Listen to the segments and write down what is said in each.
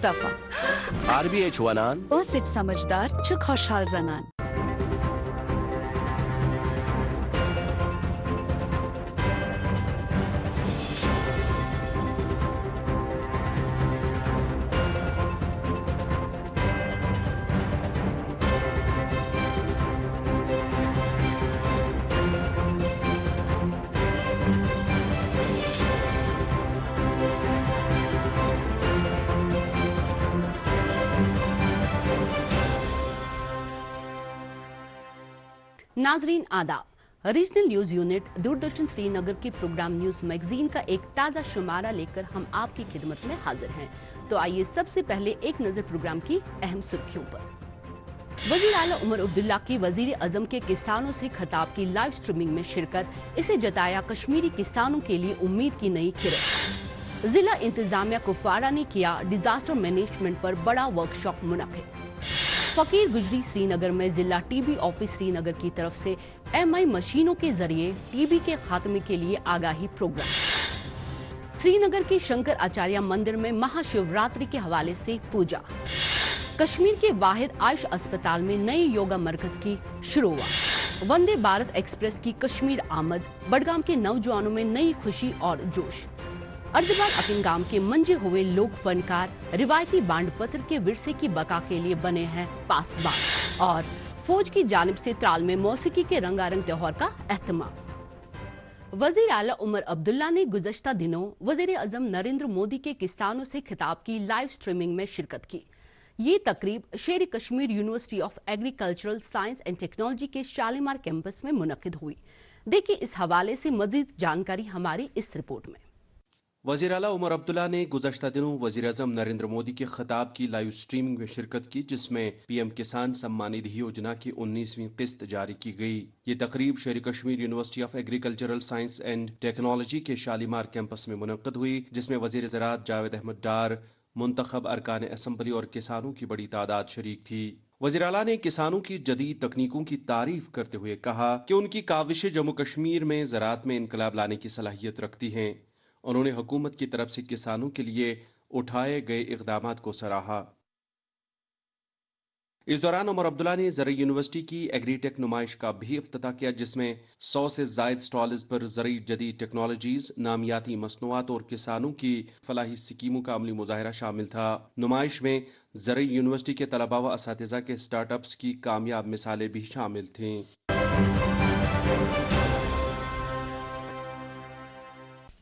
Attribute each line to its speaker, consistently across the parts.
Speaker 1: مصطفی
Speaker 2: RBH ونان
Speaker 1: باسط سمجھدار چھ خوشحال زنان
Speaker 3: नाजरीन आदाब। Regional news unit Doordarshan Srinagar के प्रोग्राम न्यूज मैगजीन का एक ताजा शुमारा लेकर हम आपकी खिदमत में हाजिर हैं। तो आइए सबसे पहले एक नजर प्रोग्राम की अहम सुर्खियों पर। वजीर आला उमर अब्दुल्ला की वजीर आजम के किसानों से खिताब की लाइव स्ट्रीमिंग में शिरकत, इसे जताया कश्मीरी किसानों के लिए उम्मीद की नई किरण। जिला इंतजामिया कुपवाड़ा ने किया डिजास्टर मैनेजमेंट पर बड़ा वर्कशॉप मुनक्किद। फकीर गुजरी श्रीनगर में जिला टीबी ऑफिस श्रीनगर की तरफ से MI मशीनों के जरिए टीबी के खात्मे के लिए आगाही प्रोग्राम। श्रीनगर के शंकर आचार्य मंदिर में महाशिवरात्रि के हवाले से पूजा। कश्मीर के वाहिद आयुष अस्पताल में नए योगा मरकज की शुरुआत। वंदे भारत एक्सप्रेस की कश्मीर आमद, बडगाम के नौजवानों में नई खुशी और जोश। अर्जबाद अकिंगाम के मंजे हुए लोक फनकार रिवायती बांड पत्र के विरसे की बका के लिए बने हैं पासबान। और फौज की जानिब से त्राल में मौसीकी के रंगारंग त्योहार का एहतमाम। वजीर आला उमर अब्दुल्ला ने गुज़श्ता दिनों वजीर आजम नरेंद्र मोदी के किसानों से खिताब की लाइव स्ट्रीमिंग में शिरकत की। ये तकरीब शेर Kashmir university of agricultural science and technology के शालीमार कैंपस में मुनक्किद हुई। देखिए इस हवाले से मजीद जानकारी हमारी इस रिपोर्ट में।
Speaker 4: वज़ीर आला उमर अब्दुल्ला ने गुज़श्ता दिनों वज़ीर आज़म नरेंद्र मोदी के खिताब की लाइव स्ट्रीमिंग में शिरकत की, जिसमें PM किसान सम्मान निधि योजना की 19वीं किस्त जारी की गई। ये तकरीब शेर Kashmir university of agricultural science and technology के शालीमार कैंपस में मुनक्किद हुई, जिसमें वज़ीर ज़राअत जावेद अहमद डार, मुंतखब अरकान असम्बली और किसानों की बड़ी तादाद शरीक थी। वज़ीर आला ने किसानों की जदीद तकनीकों की तारीफ करते हुए कहा कि उनकी काविशें जम्मू कश्मीर में ज़राअत में इनकलाब लाने की सलाहियत रखती हैं। उन्होंने हुकूमत की तरफ से किसानों के लिए उठाए गए इक़दामात को सराहा। इस दौरान उमर अब्दुल्ला ने ज़रई यूनिवर्सिटी की एग्रीटेक नुमाइश का भी इफ्तिताह किया, जिसमें 100 से ज़ायद स्टॉल्स पर ज़रई जदीद टेक्नोलॉजीज, नामियाती मसनूआत और किसानों की फलाही स्कीमों का अमली मुजाहिरा शामिल था। नुमाइश में ज़रई यूनिवर्सिटी के तलबा व असातिज़ा के स्टार्टअप्स की कामयाब मिसालें भी शामिल थीं।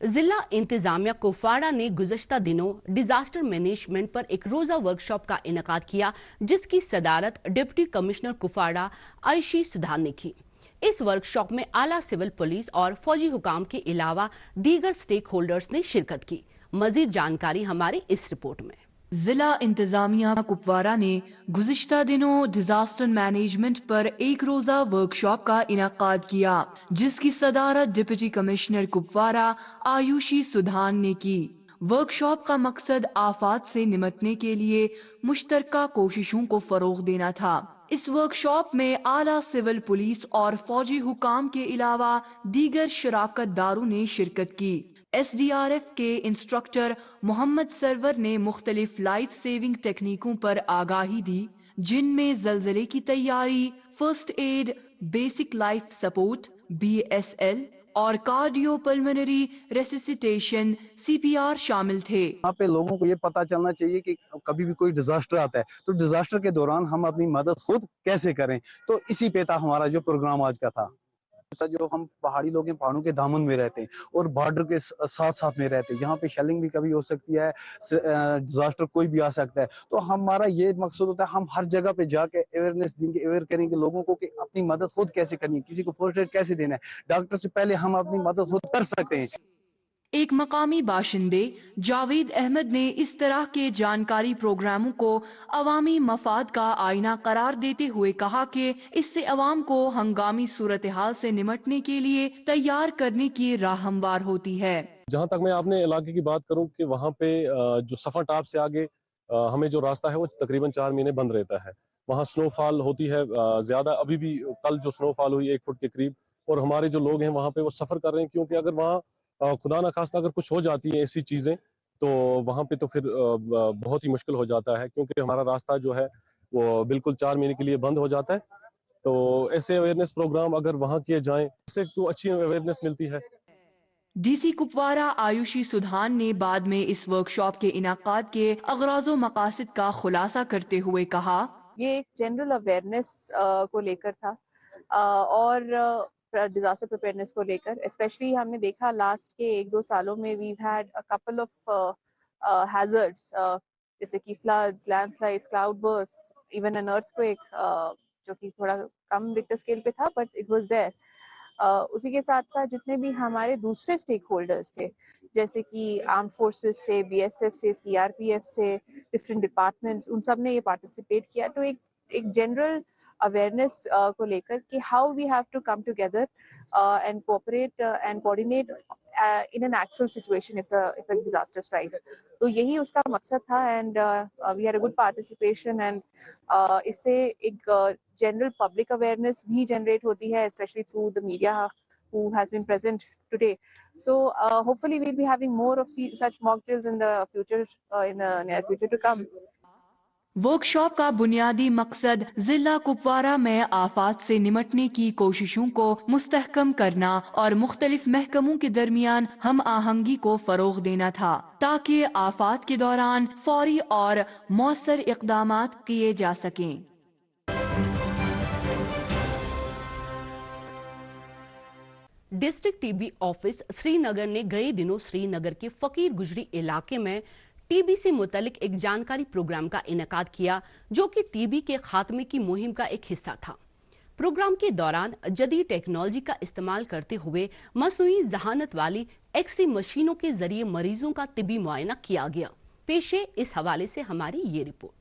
Speaker 3: जिला इंतजामिया कुपवाड़ा ने गुज़श्ता दिनों डिजास्टर मैनेजमेंट पर एक रोजा वर्कशॉप का इनेकाद किया, जिसकी सदारत डिप्टी कमिश्नर कुपवाड़ा आयशी सुधान ने की। इस वर्कशॉप में आला सिविल पुलिस और फौजी हुकाम के अलावा दीगर स्टेक होल्डर्स ने शिरकत की। मजीद जानकारी हमारी इस रिपोर्ट में।
Speaker 5: जिला इंतजामिया कुपवाड़ा ने गुज़िश्ता दिनों डिजास्टर मैनेजमेंट पर एक रोजा वर्कशॉप का इनेकाद किया, जिसकी सदारत डिप्टी कमिश्नर कुपवाड़ा आयुषी सुधान ने की। वर्कशॉप का मकसद आफात से निपटने के लिए मुश्तरका कोशिशों को फरोग देना था। इस वर्कशॉप में आला सिविल पुलिस और फौजी हुकाम के अलावा दीगर शराकतदारों ने शिरकत की। SDRF के इंस्ट्रक्टर मोहम्मद सरवर ने मुख्तलिफ लाइफ सेविंग टेक्निकों पर आगाही दी, जिनमें जल्जले की तैयारी, first aid, basic life support BSL और कार्डियोपल्मोनरी रेसिसिटेशन CPR शामिल थे।
Speaker 6: यहाँ पे लोगों को ये पता चलना चाहिए कि कभी भी कोई डिजास्टर आता है तो डिजास्टर के दौरान हम अपनी मदद खुद कैसे करें। तो इसी पे था हमारा जो प्रोग्राम आज का था। जो हम पहाड़ी लोग हैं, पहाड़ों के दामन में रहते हैं और बॉर्डर के साथ साथ में रहते हैं, यहाँ पे शेलिंग भी कभी हो सकती है, डिजास्टर कोई भी आ सकता है। तो हमारा ये मकसद होता है हम हर जगह पे जाके अवेयरनेस देंगे, अवेयर करेंगे लोगों को कि अपनी मदद खुद कैसे करनी है, किसी को फर्स्ट एड कैसे देना है, डॉक्टर से पहले हम अपनी मदद खुद कर सकते हैं।
Speaker 5: एक मकामी बाशिंदे जावेद अहमद ने इस तरह के जानकारी प्रोग्रामों को अवामी मफाद का आईना करार देते हुए कहा कि इससे अवाम को हंगामी सूरत हाल से निपटने के लिए तैयार करने की राह हमवार होती है।
Speaker 7: जहाँ तक मैं अपने इलाके की बात करूँ कि वहाँ पे जो सफर टाप से आगे हमें जो रास्ता है वो तकरीबन 4 महीने बंद रहता है। वहाँ स्नोफॉल होती है ज्यादा, अभी भी कल जो स्नोफॉल हुई 1 फुट के करीब, और हमारे जो लोग हैं वहाँ पे वो सफर कर रहे हैं, क्योंकि अगर वहाँ खुदा न खास्ता अगर कुछ हो जाती है ऐसी चीजें تو وہاں پہ تو پھر بہت ہی مشکل ہو جاتا ہے، کیونکہ ہمارا راستہ جو ہے وہ بالکل 4 مہینے کے لیے بند ہو جاتا ہے. تو ایسے اویئرنیس پروگرام اگر وہاں کیے جائیں، اس سے تو اچھی اویئرنیس ملتی ہے.
Speaker 5: ڈی سی کپوارہ آیوشی سدھان نے بعد میں اس ورکشاپ کے انعقاد کے اغراض و مقاصد کا خلاصہ کرتے ہوئے کہا،
Speaker 8: یہ ایک جنرل اویئرنیس کو لے کر تھا، اور ڈیزاسٹر پریپیئرنیس کو لے کر اسپیشلی ہم نے دیکھا لاسٹ کے 1-2 سالوں میں we've had couple of hazards, جیسے کہ floods, landslides, cloudburst, even an earthquake, جو کہ تھوڑا کم ریکٹر اسکیل پہ تھا بٹ اٹ واز دیر. اسی کے ساتھ ساتھ جتنے بھی ہمارے دوسرے اسٹیک ہولڈرز تھے، جیسے کہ آرم فورسز سے، بی ایس ایف سے، سی آر پی ایف سے، ڈفرینٹ ڈپارٹمنٹس، ان سب نے یہ پارٹیسپیٹ کیا. تو ایک جنرل اویئرنیس کو لے کر کہ how we have to come together and cooperate and coordinate in an actual situation of a disaster strikes. تو یہی اس کا مقصد تھا، and we had a good participation. And اس سے ایک جنرل پبلک اویئرنیس بھی جنریٹ ہوتی ہے، especially through the media who has been present today. So hopefully we'll be having more of such mock drills in the future, in the near future to come.
Speaker 5: Workshop کا بنیادی مقصد ضلع کپوارہ میں آفات سے نمٹنے کی کوششوں کو مستحکم کرنا اور مختلف محکموں کے درمیان ہم آہنگی کو فروغ دینا تھا، تاکہ آفات کے دوران فوری اور مؤثر اقدامات کیے جا سکیں.
Speaker 3: ڈسٹرکٹ ٹی بی آفس سری نگر نے گئے دنوں سری نگر کے فقیر گجری علاقے میں ٹی بی سے متعلق ایک جانکاری پروگرام کا انعقاد کیا، جو کہ ٹی بی کے خاتمے کی مہم کا ایک حصہ تھا. پروگرام کے دوران جدید ٹیکنالوجی کا استعمال کرتے ہوئے مصنوعی ذہانت والی ایکس رے مشینوں کے ذریعے مریضوں کا طبی معائنہ کیا گیا. پیش ہے اس حوالے سے ہماری یہ رپورٹ.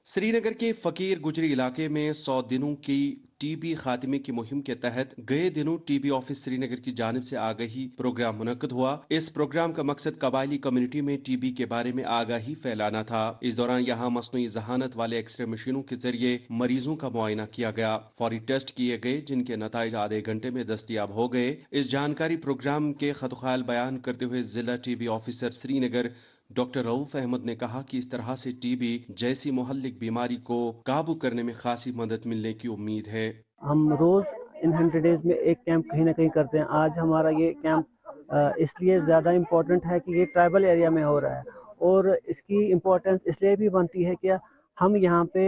Speaker 4: سری نگر کے فقیر گجری علاقے میں 100 دنوں کی ٹی بی خاتمے کی مہم کے تحت گئے دنوں ٹی بی آفس سری نگر کی جانب سے آگاہی پروگرام منعقد ہوا. اس پروگرام کا مقصد قبائلی کمیونٹی میں ٹی بی کے بارے میں آگاہی پھیلانا تھا. اس دوران یہاں مصنوعی ذہانت والے ایکس رے مشینوں کے ذریعے مریضوں کا معائنہ کیا گیا، فوری ٹیسٹ کیے گئے جن کے نتائج آدھے گھنٹے میں دستیاب ہو گئے. اس جانکاری پروگرام کے خطوخال بیان کرتے ہوئے ضلع ٹی بی آفیسر سری نگر ڈاکٹر رؤف احمد نے کہا کہ اس طرح سے ٹی بی جیسی مہلک بیماری کو قابو کرنے میں خاصی مدد ملنے کی امید ہے.
Speaker 9: ہم روز ان 100 ڈیز میں ایک کیمپ کہیں نہ کہیں کرتے ہیں. آج ہمارا یہ کیمپ اس لیے زیادہ امپورٹنٹ ہے کہ یہ ٹرائبل ایریا میں ہو رہا ہے، اور اس کی امپورٹنس اس لیے بھی بنتی ہے کہ ہم یہاں پہ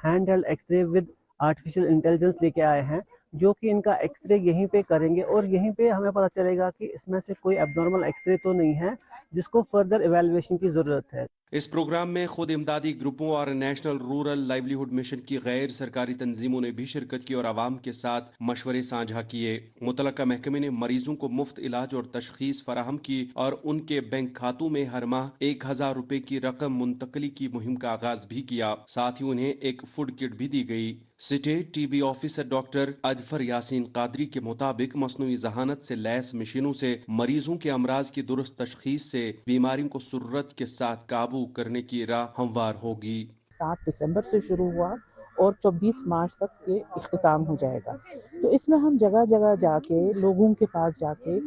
Speaker 9: hand held X ray with artificial intelligence لے کے آئے ہیں، جو کہ ان کا ایکس رے یہیں پہ کریں گے، اور یہیں پہ ہمیں پتہ چلے گا کہ اس میں سے کوئی اب نارمل ایکس رے تو نہیں ہے جس کو فردر ایویلویشن کی ضرورت ہے.
Speaker 4: اس پروگرام میں خود امدادی گروپوں اور نیشنل رورل لائیولیہڈ مشن کی غیر سرکاری تنظیموں نے بھی شرکت کی اور عوام کے ساتھ مشورے ساجھا کیے. متعلقہ محکمے نے مریضوں کو مفت علاج اور تشخیص فراہم کی اور ان کے بینک کھاتوں میں ہر ماہ 1000 روپے کی رقم منتقلی کی مہم کا آغاز بھی کیا. ساتھ ہی انہیں ایک فوڈ کٹ بھی دی گئی. State T B officer doctor Azfar Yasin Qadri کے مطابق مصنوعی ذہانت سے لیس مشینوں سے مریضوں کے امراض کی درست تشخیص سے بیماریوں کو سرعت کے ساتھ قابو کرنے کی راہ ہموار ہوگی.
Speaker 10: 7 دسمبر سے شروع ہوا اور 24 مارچ تک یہ اختتام ہو جائے گا. تو اس میں ہم جگہ جگہ جا کے لوگوں کے پاس جا کے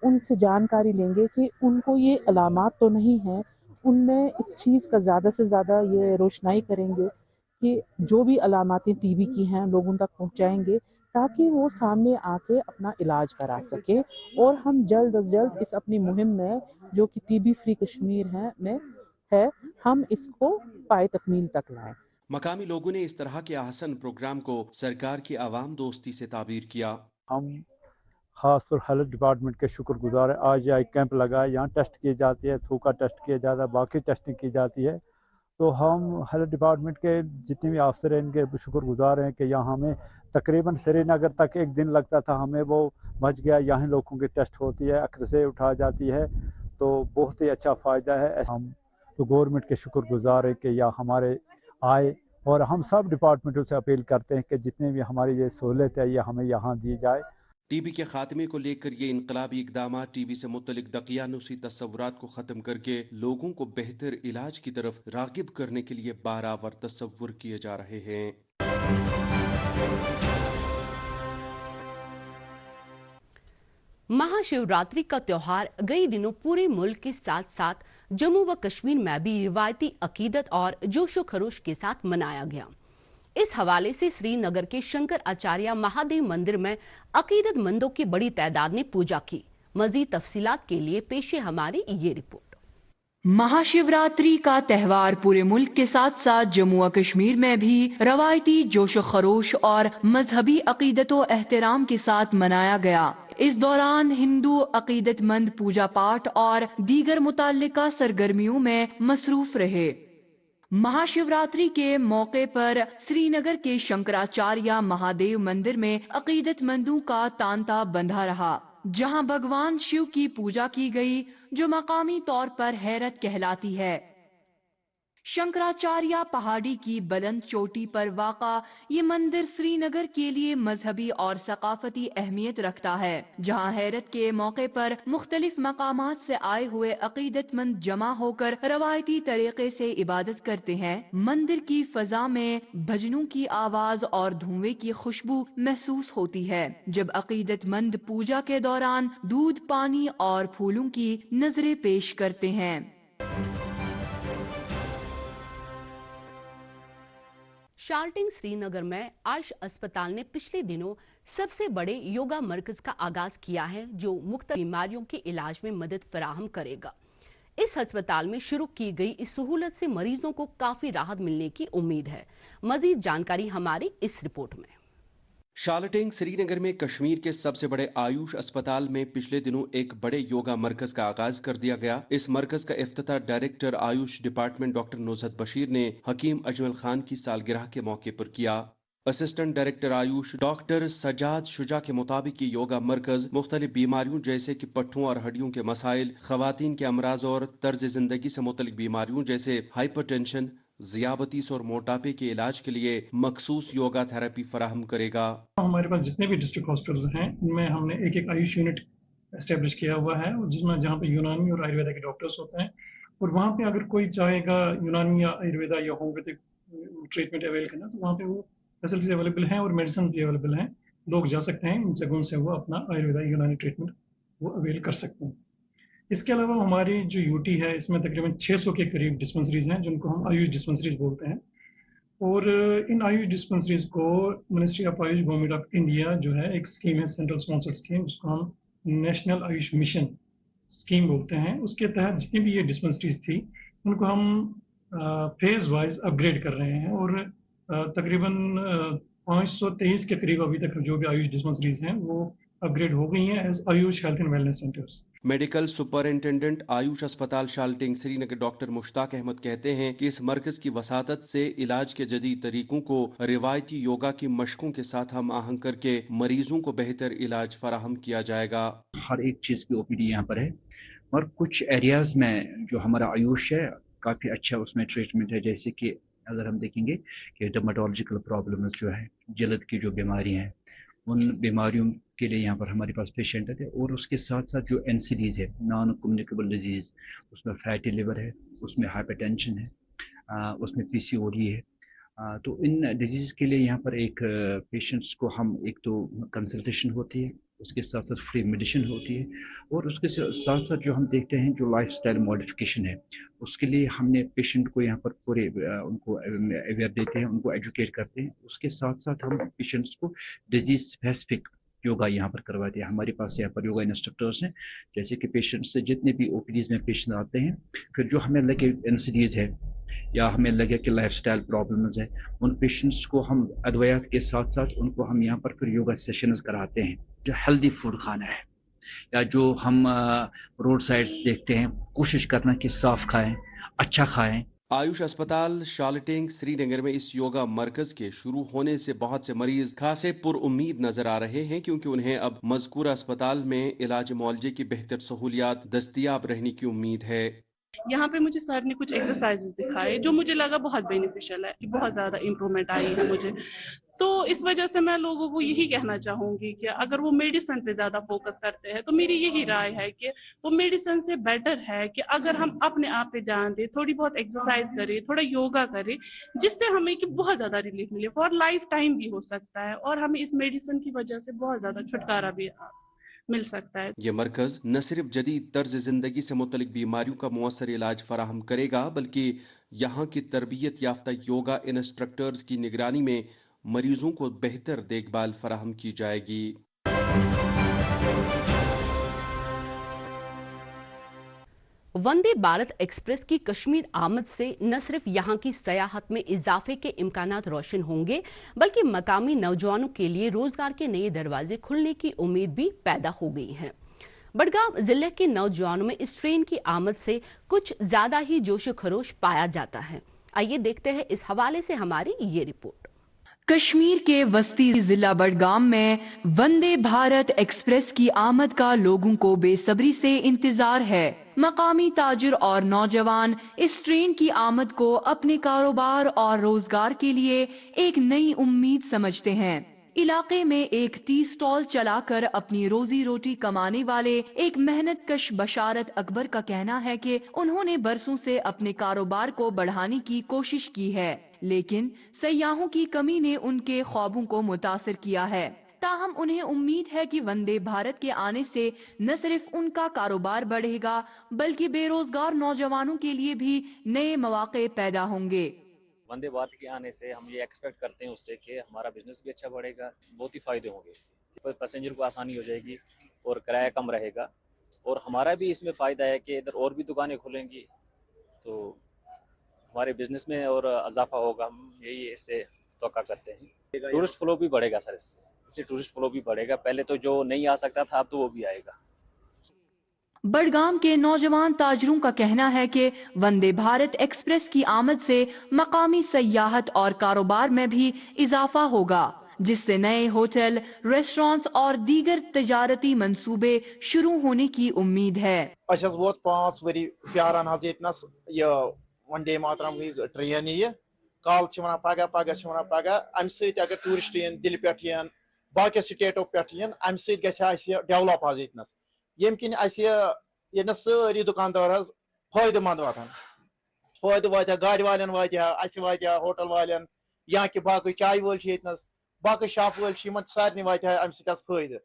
Speaker 10: ان سے جانکاری لیں گے کہ ان کو یہ علامات تو نہیں ہیں، ان میں اس چیز کا زیادہ سے زیادہ یہ روشنائی کریں گے کہ جو بھی علاماتیں ٹی بی کی ہیں لوگوں تک پہنچائیں گے، تاکہ وہ سامنے آ کے اپنا علاج کرا سکے، اور ہم جلد از جلد اس اپنی مہم میں جو کہ ٹی بی فری کشمیر ہے ہم اس کو پائے تکمیل تک لائیں.
Speaker 4: مقامی لوگوں نے اس طرح کے احسن پروگرام کو سرکار کی عوام دوستی سے تعبیر کیا.
Speaker 11: ہم خاص طور ہیلتھ ڈپارٹمنٹ کے شکر گزار ہیں. آج یہاں ایک کیمپ لگا ہے، یہاں ٹیسٹ کیے جاتے ہیں، تھوکا ٹیسٹ کیا جاتا ہے، باقی ٹیسٹنگ کی جاتی ہے. تو ہم ہیلتھ ڈپارٹمنٹ کے جتنے بھی افسر ہیں ان کے شکر گزار ہیں کہ یہاں ہمیں تقریباً سری نگر تک 1 دن لگتا تھا، ہمیں وہ بچ گیا. یہاں لوگوں کی ٹیسٹ ہوتی ہے، اکثر اٹھا جاتی ہے، تو بہت ہی اچھا فائدہ ہے. ہم تو گورنمنٹ کے شکر گزار ہیں کہ یہ ہمارے آئے، اور ہم سب ڈپارٹمنٹوں سے اپیل کرتے ہیں کہ جتنے بھی ہماری یہ سہولت ہے یہ ہمیں یہاں دی جائے.
Speaker 4: ٹی بی کے خاتمے کو لے کر یہ انقلابی اقدامات ٹی بی سے متعلق دقیانوسی تصورات کو ختم کر کے لوگوں کو بہتر علاج کی طرف راغب کرنے کے لیے بارآور تصور کیے جا رہے ہیں.
Speaker 3: महाशिवरात्रि का त्योहार कई दिनों पूरे मुल्क के साथ साथ जम्मू व कश्मीर में भी रिवायती अकीदत और जोशो खरोश के साथ मनाया गया। इस हवाले से श्रीनगर के शंकर आचार्य महादेव मंदिर में अकीदतमंदों की बड़ी तादाद ने पूजा की। मजीद तफसीलात के लिए पेश है हमारी ये रिपोर्ट।
Speaker 5: महाशिवरात्रि का त्योहार पूरे मुल्क के साथ साथ जम्मू व कश्मीर में भी रवायती जोश खरोश और मजहबी अकीदतो एहतराम के साथ मनाया गया। इस दौरान हिंदू अकीदतमंद पूजा पाठ और दीगर मुताल्लिका सरगर्मियों में मसरूफ रहे। महाशिवरात्रि के मौके पर श्रीनगर के शंकराचार्य महादेव मंदिर में अकीदतमंदों का तांता बंधा रहा, जहां भगवान शिव की पूजा की गई, जो मकामी तौर पर हैरत कहलाती है। शंकराचार्य पहाड़ी की बुलंद चोटी पर वाक़ा ये मंदिर श्रीनगर के लिए मजहबी और सकाफती अहमियत रखता है, जहां हैरत के मौके पर मुख्तलिफ मकामात से आए हुए अकीदतमंद जमा होकर रवायती तरीके से इबादत करते हैं। मंदिर की फजा में भजनों की आवाज और धुएं की खुशबू महसूस होती है, जब अकीदतमंद पूजा के दौरान दूध, पानी और फूलों की नजरें पेश करते हैं।
Speaker 3: शाल्टिंग श्रीनगर में आयुष अस्पताल ने पिछले दिनों सबसे बड़े योगा मरकज का आगाज किया है, जो मुख्तलिफ बीमारियों के इलाज में मदद फराहम करेगा। इस अस्पताल में शुरू की गई इस सहूलत से मरीजों को काफी राहत मिलने की उम्मीद है। मजीद जानकारी हमारी इस रिपोर्ट में।
Speaker 4: शाल्टिंग श्रीनगर में कश्मीर के सबसे बड़े आयुष अस्पताल में पिछले दिनों एक बड़े योगा मरकज का आगाज कर दिया गया। इस मरकज का इफ्तिताह director AYUSH department doctor Nusrat Bashir ने हकीम अजमल खान की सालगिरह के मौके पर किया। Assistant director AYUSH doctor Sajad Shuja के मुताबिक ये योगा मरकज मुख्तलिफ बीमारियों जैसे कि पट्ठों और हड्डियों के मसाइल, खवातीन के अमराज और तर्ज जिंदगी से मुतल्लिक बीमारियों जैसे हाइपरटेंशन, ज़ियाबतीस और मोटापे के इलाज के लिए मखसूस योगा थेरेपी फराहम करेगा।
Speaker 12: हमारे पास जितने भी डिस्ट्रिक्ट हॉस्पिटल्स हैं, उनमें हमने एक एक आयुष यूनिट एस्टेब्लिश किया हुआ है, जिसमें जहाँ पे यूनानी और आयुर्वेदा के डॉक्टर्स होते हैं। और वहाँ पे अगर कोई चाहेगा यूनानी या आयुर्वेदा या होम्योपैथिक ट्रीटमेंट अवेल करना, तो वहाँ पे वो फैसिलिटीज अवेलेबल हैं और मेडिसिन भी अवेलेबल हैं। लोग जा सकते हैं, इन जगहों से वो अपना आयुर्वेदा यूनानी ट्रीटमेंट वो अवेल कर सकते हैं। इसके अलावा हमारी जो यूटी है, इसमें तकरीबन 600 के करीब डिस्पेंसरीज हैं, जिनको हम आयुष डिस्पेंसरीज बोलते हैं। और इन आयुष डिस्पेंसरीज को ministry of Ayush government of India जो है एक स्कीम है, सेंट्रल स्पॉन्सर्ड स्कीम, जिसको हम नेशनल आयुष मिशन स्कीम बोलते हैं। उसके तहत जितनी भी ये डिस्पेंसरीज थी, उनको हम फेज वाइज अपग्रेड कर रहे हैं और तकरीबन 523 के करीब अभी तक जो भी आयुष डिस्पेंसरीज हैं वो अपग्रेड हो गई हैं as AYUSH health and wellness centres.
Speaker 4: Medical superintendent AYUSH अस्पताल शाल्टिंग श्रीनगर डॉक्टर मुश्ताक अहमद कहते हैं कि इस मरकज की वसादत से इलाज के जदीद तरीकों को रिवायती योगा की मशकों के साथ हम आहंग करके मरीजों को बेहतर इलाज फराहम किया जाएगा।
Speaker 13: हर एक चीज़ की ओपीडी यहाँ पर है और कुछ एरियाज में जो हमारा आयुष है काफ़ी अच्छा उसमें ट्रीटमेंट है। जैसे कि अगर हम देखेंगे कि डर्मेटोलॉजिकल प्रॉब्लम्स जो है, जल्द की जो बीमारियाँ हैं, उन बीमारियों के लिए यहाँ पर हमारे पास पेशेंट है। और उसके साथ साथ जो एनसीडीज़ है, नॉन कम्युनिकेबल डिजीज़, उसमें फैटी लिवर है, उसमें हाइपरटेंशन है, उसमें पीसीओडी है। तो इन डिजीज़ के लिए यहाँ पर एक पेशेंट्स को हम एक तो कंसल्टेशन होती है, उसके साथ साथ फ्री मेडिसिन होती है और उसके साथ साथ जो हम देखते हैं जो लाइफस्टाइल मॉडिफिकेशन है, उसके लिए हमने पेशेंट को यहाँ पर पूरे उनको अवेयर देते हैं, उनको एजुकेट करते हैं। उसके साथ साथ हम पेशेंट्स को डिजीज़ स्पेसिफिक योगा यहाँ पर करवाते हैं। हमारे पास यहाँ पर योगा इंस्ट्रक्टर्स हैं। जैसे कि पेशेंट्स से जितने भी ओपीडीज़ में पेशेंट आते हैं, फिर जो हमें लगे एनसीडीज़ है या हमें लगे कि लाइफस्टाइल प्रॉब्लम्स है, उन पेशेंट्स को हम अद्वयात के साथ साथ उनको हम यहाँ पर फिर योगा सेशंस कराते हैं। जो हेल्दी फूड खाना है या जो हम रोड साइड्स देखते हैं, कोशिश करना कि साफ खाएं, अच्छा खाएं।
Speaker 4: आयुष अस्पताल शाल्टिंग श्रीनगर में इस योगा मरकज के शुरू होने से बहुत से मरीज खासे पुरउम्मीद नजर आ रहे हैं, क्योंकि उन्हें अब मज़कूरा अस्पताल में इलाज मुआलजे की बेहतर सहूलियात दस्तयाब रहने की उम्मीद है।
Speaker 14: यहाँ पे मुझे सर ने कुछ एक्सरसाइजेस दिखाए जो मुझे लगा बहुत बेनिफिशियल है, कि बहुत ज़्यादा इम्प्रूवमेंट आई है मुझे। तो इस वजह से मैं लोगों को यही कहना चाहूँगी कि अगर वो मेडिसिन पे ज़्यादा फोकस करते हैं, तो मेरी यही राय है कि वो मेडिसिन से बेटर है कि अगर हम अपने आप पे ध्यान दें, थोड़ी बहुत एक्सरसाइज करें, थोड़ा योगा करें, जिससे हमें कि बहुत ज़्यादा रिलीफ मिले। फॉर लाइफ टाइम भी हो सकता है और हमें इस मेडिसिन की वजह से बहुत ज़्यादा छुटकारा भी मिल सकता है।
Speaker 4: ये मरकज न सिर्फ जदीद तर्ज जिंदगी से मुतल्लिक बीमारियों का मुअस्सर इलाज फराहम करेगा, बल्कि यहाँ की तरबियत याफ्ता योगा इंस्ट्रक्टर्स की निगरानी में मरीजों को बेहतर देखभाल फराहम की जाएगी।
Speaker 3: वंदे भारत एक्सप्रेस की कश्मीर आमद से न सिर्फ यहाँ की सयाहत में इजाफे के इम्कानात रोशन होंगे, बल्कि मकामी नौजवानों के लिए रोजगार के नए दरवाजे खुलने की उम्मीद भी पैदा हो गई है। बडगाम जिले के नौजवानों में इस ट्रेन की आमद से कुछ ज्यादा ही जोश खरोश पाया जाता है। आइए देखते हैं इस हवाले से हमारी ये रिपोर्ट।
Speaker 5: कश्मीर के वस्ती जिला बडगाम में वंदे भारत एक्सप्रेस की आमद का लोगों को बेसब्री से इंतजार है। मकामी ताजिर और नौजवान इस ट्रेन की आमद को अपने कारोबार और रोजगार के लिए एक नई उम्मीद समझते हैं। इलाके में एक टी स्टॉल चलाकर अपनी रोजी रोटी कमाने वाले एक मेहनतकश बशारत अकबर का कहना है कि उन्होंने बरसों से अपने कारोबार को बढ़ाने की कोशिश की है, लेकिन सयाहों की कमी ने उनके ख्वाबों को मुतासिर किया है। ताहम उन्हें उम्मीद है कि वंदे भारत के आने से न सिर्फ उनका कारोबार बढ़ेगा, बल्कि बेरोजगार नौजवानों के लिए भी नए मौके पैदा होंगे।
Speaker 15: वंदे भारत के आने से हम ये एक्सपेक्ट करते हैं उससे कि हमारा बिजनेस भी अच्छा बढ़ेगा, बहुत ही फायदे होंगे। पैसेंजर को आसानी हो जाएगी और किराया कम रहेगा, और हमारा भी इसमें फ़ायदा है कि इधर और भी दुकानें खुलेंगी तो हमारे बिजनेस में और इजाफा होगा। हम यही इससे तवक्का करते हैं। टूरिस्ट फ्लो भी बढ़ेगा सर, इससे टूरिस्ट फ्लो भी बढ़ेगा। पहले तो जो नहीं आ सकता था अब तो वो भी आएगा।
Speaker 5: बडगाम के नौजवान ताजरों का कहना है कि वंदे भारत एक्सप्रेस की आमद से मकामी सयाहत और कारोबार में भी इजाफा होगा, जिससे नए होटल, रेस्टोरेंट्स और दीगर तजारती मंसूबे शुरू होने की उम्मीद है।
Speaker 16: वोत 5 वरी प्यारान हज यतनस ये वंदे मातरम ट्रेन ये कल पगह पगह अम अगर टूरिस्ट यन दिल पे बाकी स्टेटों पे अम डेवलप हज यतनस यम किन ये सारी दुकानदार फायदेमंद वातान फायदे वात गाड़ वालन वात होटल वालन या कि बाकी चाय वोल यतनस बाकी शॉप वोल सारे वात अम फायदे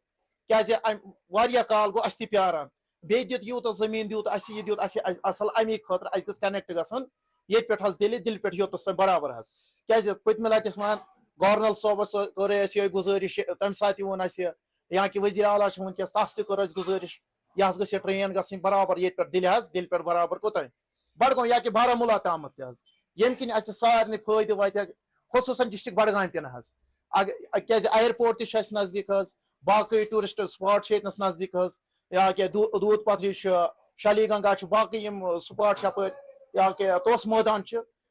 Speaker 16: क्या काल गो अस प्यारान बे दित यूत जमीन दित असल अमी खतर अस कनेक्ट गसन ये पे दिल पे योतस बराबर क्या पतम लटस वन गवर्नर सोबस कर गुजारिश तम सात वो या कि वजीर आला वनकस तस तक गुजारिश यह ग ट्रेन ग बराबर ये दिल पे बराबर कोत बडगाम या कि बारामूला तम यम किन सारे फायदे वात खसूसन डिस्ट्रिक्ट बडगाम तन क्या एयरपोर्ट नजदीक बाकी टूरिस्ट स्पॉट नजदीक या कि दूध पथरी शाली गंगा बाकी स्पॉट यप या कि तोस मैदान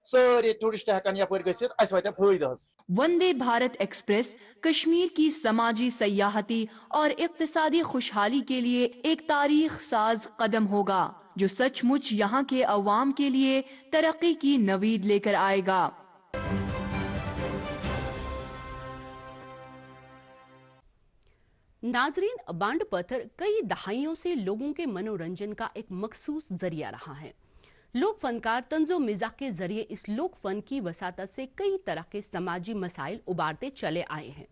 Speaker 16: सारे टूरिस्ट हेकन यपर गसित अस वात फायदे।
Speaker 5: वंदे भारत एक्सप्रेस कश्मीर की समाजी सयाहती और इक्तिसादी खुशहाली के लिए एक तारीख साज कदम होगा, जो सचमुच यहाँ के अवाम के लिए तरक्की की नवीद लेकर आएगा।
Speaker 3: नाजरीन, बांड पत्थर कई दहाइयों से लोगों के मनोरंजन का एक मखसूस जरिया रहा है। लोक फनकार तंजो मिजाह के जरिए इस लोक फन की वसातत से कई तरह के समाजी मसाइल उबारते चले आए हैं।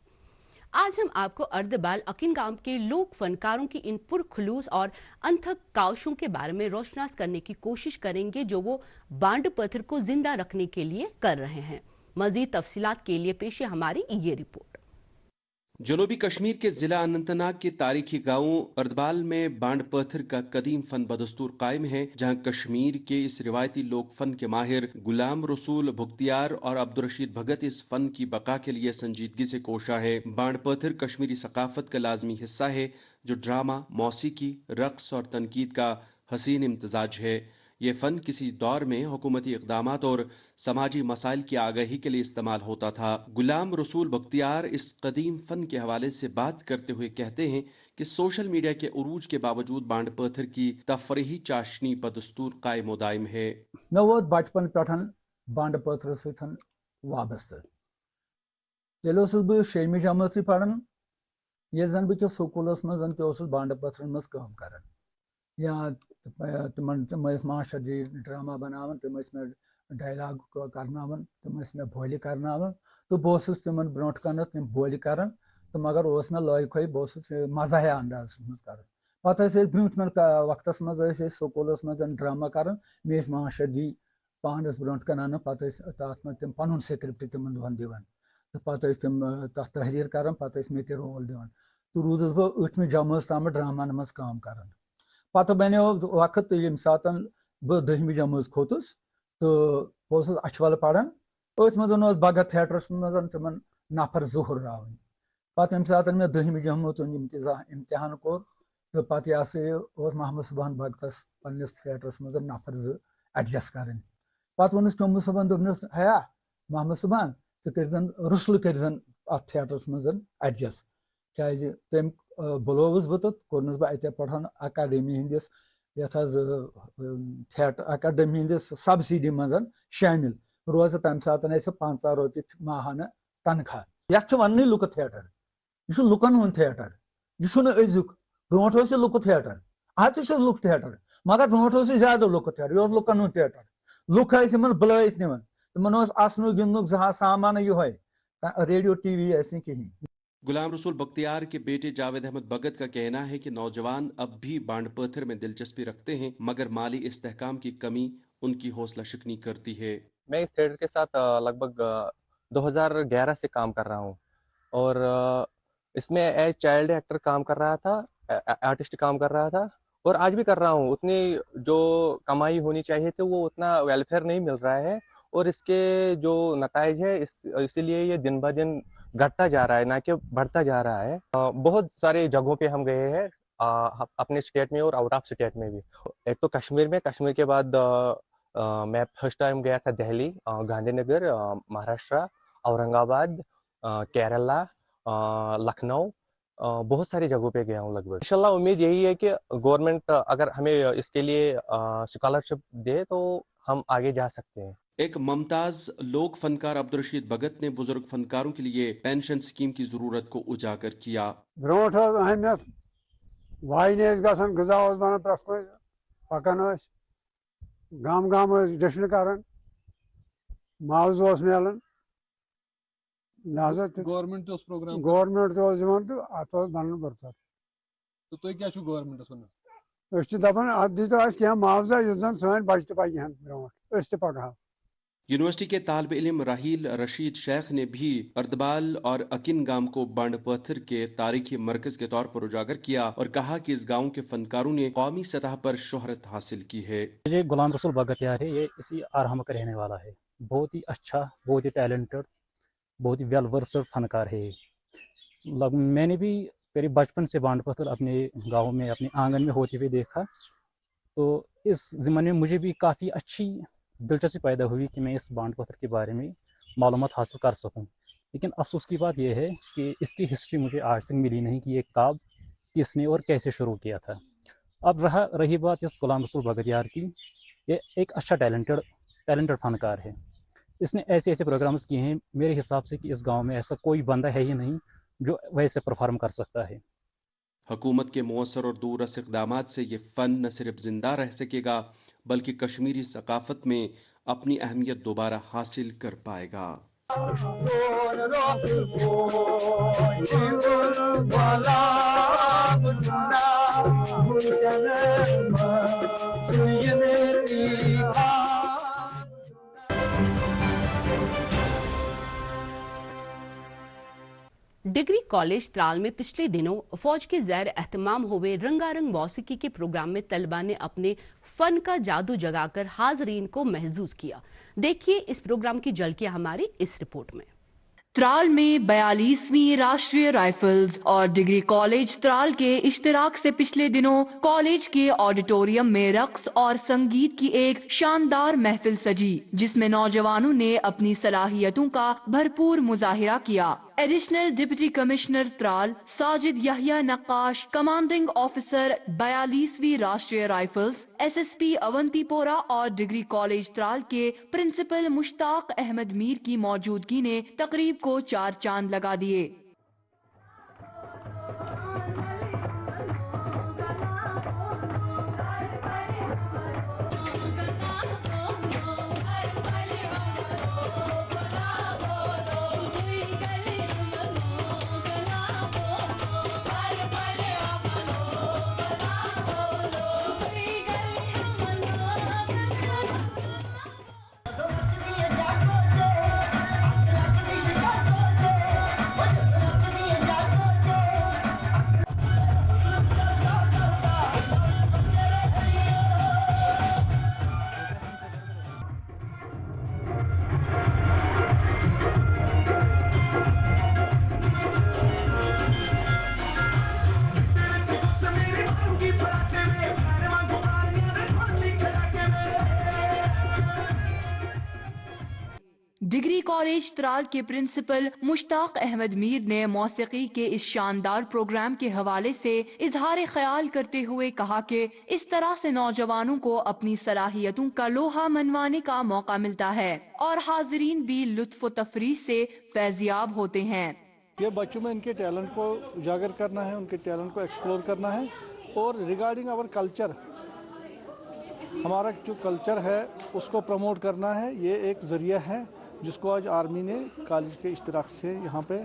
Speaker 3: आज हम आपको अर्दबाल अकिनगाम के लोक फनकारों की इन पुरखुलूस और अनथक कावशों के बारे में रोशनास करने की कोशिश करेंगे, जो वो बांड पत्थर को जिंदा रखने के लिए कर रहे हैं। मजीद तफसीलात के लिए पेश है हमारी ये रिपोर्ट।
Speaker 4: जनूबी कश्मीर के जिला अनंतनाग के तारीखी गांव अर्दबाल में बांड पत्थर का कदीम फन बदस्तूर कायम है, जहां कश्मीर के इस रिवायती लोक फन के माहिर गुलाम रसूल भुख्तियार और अब्दुल रशीद भगत इस फन की बका के लिए संजीदगी से कोशा है। बांड पत्थर कश्मीरी सकाफत का लाजमी हिस्सा है, जो ड्रामा, मौसीकी, रक्स और तनकीद का हसीन इम्तजाज है। ये फन किसी दौर में हुकूमती इक़दामात और समाजी मसाइल की आगाही के लिए इस्तेमाल होता था। गुलाम रसूल बख्तियार इस कदीम फन के हवाले से बात करते हुए कहते हैं कि सोशल मीडिया के उरूज के बावजूद बांड पत्थर की तफरीही चाशनी बदस्तूर कायम दायम है।
Speaker 17: मे वो बचपन पे बांड पत्थर सतन वाबस्त तेल बह 6वीं जमात पढ़ान ये जन बह स्कूलस मज ते बांड पत्थर मज काम कर या तम मास्टर जी ड्रामा बनावन, तम में डायलॉग करनावन, तम में बोली करनावन, तो बह तिम ब्रोट कन तम बोली कर, तो तो मगर ओस मे लायक बह मजा अंदाज कर पे ब्रूटमें वक्त मज स्कूलस मज ड्रामा कर मे मास्टर जी पानस ब्रो कनान पे तथ तम पन स्क्रिप्ट तिमन दोहन दिवान तो पे तम तथ तहरीर कर पे मे ते रोल दिवान तो रूदस बह 8वीं जमात तम ड्रामान मज काम कर पे बनो वक्त ये सात बह 10वीं जमात खोतुस तो बस अछवल पढ़ान अथ मज भगत थिएटरस मज तिमन नफर जुहर रावन पे ये सात मे 10वीं जमात इम्तिहान कोर तो पे मोहम्मद सुबहान भगतस पन्नस थिएटरस मज नफर एडजस्ट कर पे वोनस टोमू सुबहान दोपनस हया मोहम्मद सुबहान कर रुसल कर थिएटरस मज एडजस्ट क्या तम बुलोवस बह तथ कोर्नस बह अत पढ़ान अकाडमी हंदिस थिएटर अकाडमी हंदिस सब्सिडी मज शामिल रोज तम सात 50 रॉपये माहाना तनख्वाह यथ वन लुक थिएटर यह लुकन हुन थिएटर यह अजुक ब्रोट लुक थिएटर आज लुक थिएटर मगर ब्रोट ज्यादा लुक थिएटर यह लुकन हुन थिएटर लुक बुलात निवन तमन आसनु गिंदनुक जहा सामान ये रेडियो टीवी ऐसे कहीं।
Speaker 4: गुलाम रसूल बख्तियार के बेटे जावेद अहमद भगत का कहना है कि नौजवान अब भी बांड-पत्थर में दिलचस्पी रखते हैं मगर माली इस्तेहकाम की कमी उनकी हौसला शिकनी करती है।
Speaker 18: मैं इस थिएटर के साथ लगभग 2011 से काम कर रहा हूँ और इसमें एज चाइल्ड एक्टर काम कर रहा था, आर्टिस्ट काम कर रहा था और आज भी कर रहा हूँ। उतनी जो कमाई होनी चाहिए थी वो उतना वेलफेयर नहीं मिल रहा है और इसके जो नताइज है इसीलिए ये दिन ब दिन घटता जा रहा है ना कि बढ़ता जा रहा है। बहुत सारे जगहों पे हम गए हैं अपने स्टेट में और आउट ऑफ स्टेट में भी। एक तो कश्मीर में, कश्मीर के बाद मैं फर्स्ट टाइम गया था दिल्ली, गांधीनगर, महाराष्ट्र, औरंगाबाद, केरला, लखनऊ, बहुत सारी जगहों पे गया हूँ लगभग। इंशाल्लाह उम्मीद यही है कि गवर्नमेंट अगर हमें इसके लिए स्कॉलरशिप दे तो हम आगे जा सकते हैं।
Speaker 4: एक मुमताज लोक फनकार अब्दुल रशीद भगत ने बुजुर्ग फनकारों के लिए पेंशन स्कीम की जरूरत को उजागर किया।
Speaker 19: ब्रोट अहमियत वाइन गसन गजा बन प्रथ पकान गाम गाम जश्न कर मावज मिलान लिहाजा
Speaker 20: गवर्नमेंट प्रोग्राम
Speaker 19: गवर्नमेंट दिवान तो अत बन बरतर
Speaker 20: तो तुम क्या गवर्नमेंटस वन
Speaker 19: दपान अत दी तो क्या मुआवजा युस जन सन बच्चे पकन ब्रोट पकह।
Speaker 4: यूनिवर्सिटी के तालिब इल्म राहील रशीद शेख ने भी अर्दबाल और अकिन गांव को बांड-पत्थर के तारीखी मरकज के तौर पर उजागर किया और कहा कि इस गांव के फनकारों ने कौमी सतह पर शोहरत हासिल की है।
Speaker 21: ये गुलाम रसूल बख्तियार है, ये इसी आराम का रहने वाला है। बहुत ही अच्छा, बहुत ही टैलेंटेड, बहुत ही वेल वर्स्ड फनकार है। मैंने भी मेरे बचपन से बांड-पत्थर अपने गाँव में अपने आंगन में होते हुए देखा तो इस ज़माने में मुझे भी काफ़ी अच्छी दिलचस्पी पैदा हुई कि मैं इस बांड-पत्थर के बारे में मालूमात हासिल कर सकूं। लेकिन अफसोस की बात यह है कि इसकी हिस्ट्री मुझे आज तक मिली नहीं कि ये कब, किसने और कैसे शुरू किया था। अब रही बात इस गुलाम रसूल बख्तियार की, ये एक अच्छा टैलेंटेड फनकार है। इसने ऐसे ऐसे प्रोग्राम्स किए हैं मेरे हिसाब से कि इस गाँव में ऐसा कोई बंदा है ही नहीं जो वैसे परफॉर्म कर सकता है।
Speaker 4: हुकूमत के मौसर और दूररस इक़दामात से ये फ़न न सिर्फ जिंदा रह सकेगा बल्कि कश्मीरी सकाफत में अपनी अहमियत दोबारा हासिल कर पाएगा।
Speaker 3: डिग्री कॉलेज त्राल में पिछले दिनों फौज के ज़ैर एहतमाम हुए रंगारंग मौसीकी के प्रोग्राम में तलबा ने अपने फन का जादू जगाकर हाजरीन को महजूज किया। देखिए इस प्रोग्राम की झलकियां हमारी इस रिपोर्ट में।
Speaker 5: त्राल में 42वीं राष्ट्रीय राइफल्स और डिग्री कॉलेज त्राल के इश्तिराक से पिछले दिनों कॉलेज के ऑडिटोरियम में रक्स और संगीत की एक शानदार महफिल सजी, जिसमें नौजवानों ने अपनी सलाहियतों का भरपूर मुजाहिरा किया। Additional deputy commissioner Tral Sajid Yahya Naqash, commanding officer 42वीं राष्ट्रीय राइफल्स SSP अवंतीपोरा और डिग्री कॉलेज त्राल के प्रिंसिपल मुश्ताक अहमद मीर की मौजूदगी ने तकरीब को 4 चांद लगा दिए। डिग्री कॉलेज त्राल के प्रिंसिपल मुश्ताक अहमद मीर ने मौसीकी के इस शानदार प्रोग्राम के हवाले से इजहार ख्याल करते हुए कहा कि इस तरह से नौजवानों को अपनी सलाहियतों का लोहा मनवाने का मौका मिलता है और हाजिरीन भी लुत्फ तफरीह से फैजियाब होते हैं।
Speaker 2: ये बच्चों में इनके टैलेंट को उजागर करना है, उनके टैलेंट को एक्सप्लोर करना है और रिगार्डिंग आवर कल्चर, हमारा जो कल्चर है उसको प्रमोट करना है। ये एक जरिया है जिसको आज आर्मी ने कॉलेज के इश्तिराक से यहाँ पे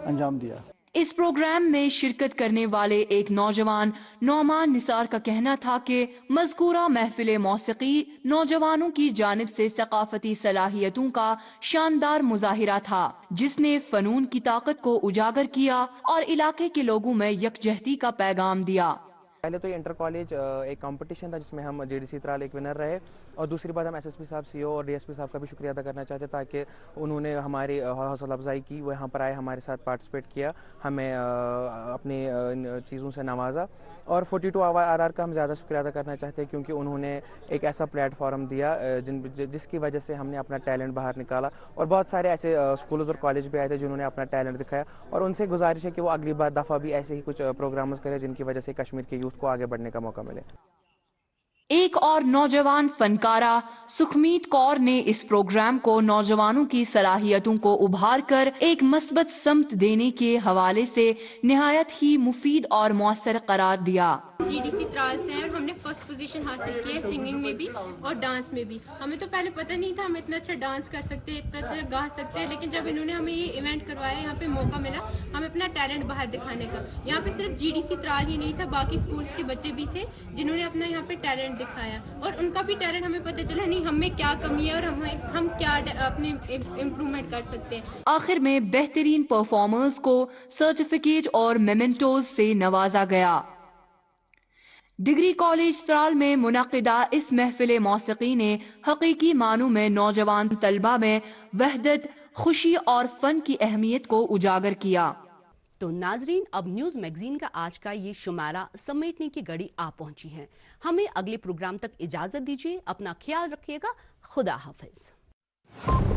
Speaker 2: अंजाम दिया।
Speaker 5: इस प्रोग्राम में शिरकत करने वाले एक नौजवान नौमान निसार का कहना था कि मज़कूरा महफिल मौसीकी नौजवानों की जानिब से सकाफती सलाहियतों का शानदार मुजाहिरा था, जिसने फनून की ताकत को उजागर किया और इलाके के लोगों में यकजहती का पैगाम दिया।
Speaker 18: पहले तो ये इंटर कॉलेज एक कंपटीशन था जिसमें हम जीडीसी त्राल एक विनर रहे, और दूसरी बात हम एसएसपी साहब, सीओ और डीएसपी साहब का भी शुक्रिया अदा करना चाहते ताकि उन्होंने हमारी हौसला अफजाई की, वो यहाँ पर आए, हमारे साथ पार्टिसिपेट किया, हमें अपनी चीज़ों से नवाजा। और 42 RR का हम ज़्यादा शुक्रिया अदा करना चाहते हैं क्योंकि उन्होंने एक ऐसा प्लेटफॉर्म दिया जिसकी वजह से हमने अपना टैलेंट बाहर निकाला, और बहुत सारे ऐसे स्कूल्स और कॉलेज भी आए थे जिन्होंने अपना टैलेंट दिखाया, और उनसे गुजारिश है कि वो अगली बार दफ़ा भी ऐसे ही कुछ प्रोग्राम्स करें जिनकी वजह से कश्मीर के यूथ को आगे बढ़ने का मौका मिले।
Speaker 5: एक और नौजवान फनकारा सुखमीत कौर ने इस प्रोग्राम को नौजवानों की सलाहियतों को उभार कर एक मस्बत समत देने के हवाले से निहायत ही मुफीद और मौसर करार दिया।
Speaker 22: जीडीसी त्राल से हैं और हमने फर्स्ट पोजीशन हासिल की है सिंगिंग में भी और डांस में भी। हमें तो पहले पता नहीं था हम इतना अच्छा डांस कर सकते हैं, इतना अच्छा गा सकते हैं, लेकिन जब इन्होंने हमें ये इवेंट करवाया, यहाँ पे मौका मिला हमें अपना टैलेंट बाहर दिखाने का। यहाँ पे सिर्फ जीडीसी त्राल ही नहीं था, बाकी स्कूल्स के बच्चे भी थे जिन्होंने अपना यहाँ पे टैलेंट दिखाया, और उनका भी टैलेंट हमें पता चला नहीं हमें क्या कमी है और हम क्या अपने इम्प्रूवमेंट कर सकते हैं।
Speaker 5: आखिर में बेहतरीन परफॉर्मर्स को सर्टिफिकेट और मेमेंटोज से नवाजा गया। डिग्री कॉलेज त्राल में मुनक़िदा इस महफिल मौसीकी ने हकीकी मानों में नौजवान तलबा में वहदत, खुशी और फन की अहमियत को उजागर किया।
Speaker 3: तो नाजरीन, अब न्यूज मैगजीन का आज का ये शुमारा समेटने की घड़ी आ पहुंची है। हमें अगले प्रोग्राम तक इजाजत दीजिए, अपना ख्याल रखिएगा, खुदा हाफिज।